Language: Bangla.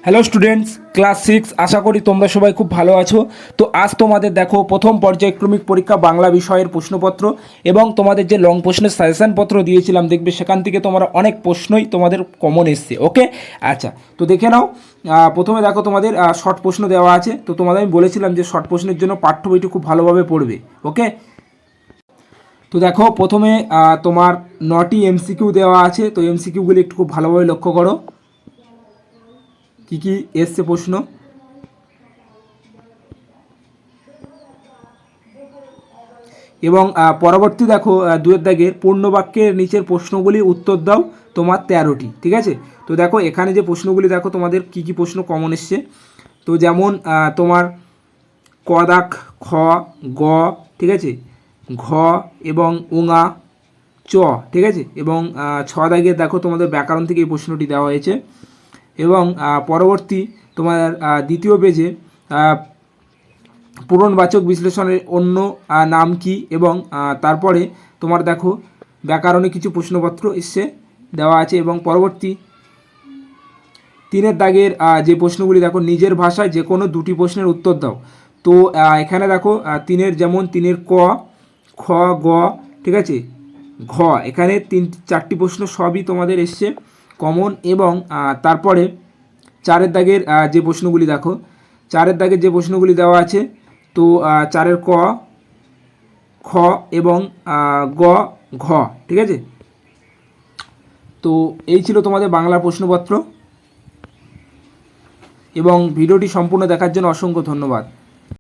Hello students, class 6। আশা করি তোমরা সবাই খুব ভালো আছো। তো আজ তোমাদের দেখো প্রথম পর্যায়ক্রমিক পরীক্ষা বাংলা বিষয়ের প্রশ্নপত্র এবং তোমাদের যে লং প্রশ্নের সাজেশন পত্র দিয়েছিলাম, দেখবে সেখান থেকে তোমরা অনেক প্রশ্নই তোমাদের কমন এসছে। ওকে, আচ্ছা, তো দেখে নাও। প্রথমে দেখো তোমাদের শর্ট প্রশ্ন দেওয়া আছে। তো তোমাদের আমি বলেছিলাম যে শর্ট প্রশ্নের জন্য পাঠ্য বইটি খুব ভালোভাবে পড়বে। ওকে, তো দেখো প্রথমে তোমার 9টি এমসিকিউ দেওয়া আছে। তো এমসিকিউগুলি একটু খুব ভালোভাবে লক্ষ্য করো কি কি এসছে প্রশ্ন। এবং পরবর্তী দেখো দুয়ের দাগের পূর্ণবাক্যের নিচের প্রশ্নগুলি উত্তর দাও তোমার 13টি। ঠিক আছে, তো দেখো এখানে যে প্রশ্নগুলি দেখো তোমাদের কি কি প্রশ্ন কমন এসছে। তো যেমন তোমার ক দাগ খ, গ, ঠিক আছে, ঘ এবং উঙা, চ, ঠিক আছে, এবং 6 দাগের দেখো তোমাদের ব্যাকরণ থেকে এই প্রশ্নটি দেওয়া হয়েছে। এবং পরবর্তী তোমার দ্বিতীয় পেজে পূরণবাচক বিশ্লেষণের অন্য নাম কি, এবং তারপরে তোমার দেখো ব্যাকরণে কিছু প্রশ্নপত্র এসে দেওয়া আছে। এবং পরবর্তী 3 দাগের যে প্রশ্নগুলি দেখো নিজের ভাষায় যে কোনো 2টি প্রশ্নের উত্তর দাও। তো এখানে দেখো 3 যেমন 3 ক, খ, গ, ঠিক আছে, ঘ, এখানে 4টি প্রশ্ন সবই তোমাদের এসছে কমন। এবং তারপরে 4 দাগের যে প্রশ্নগুলি দেখো, 4 দাগের যে প্রশ্নগুলি দেওয়া আছে, তো 4 ক, খ এবং গ, ঘ, ঠিক আছে। তো এই ছিল তোমাদের বাংলা প্রশ্নপত্র এবং ভিডিওটি সম্পূর্ণ দেখার জন্য অসংখ্য ধন্যবাদ।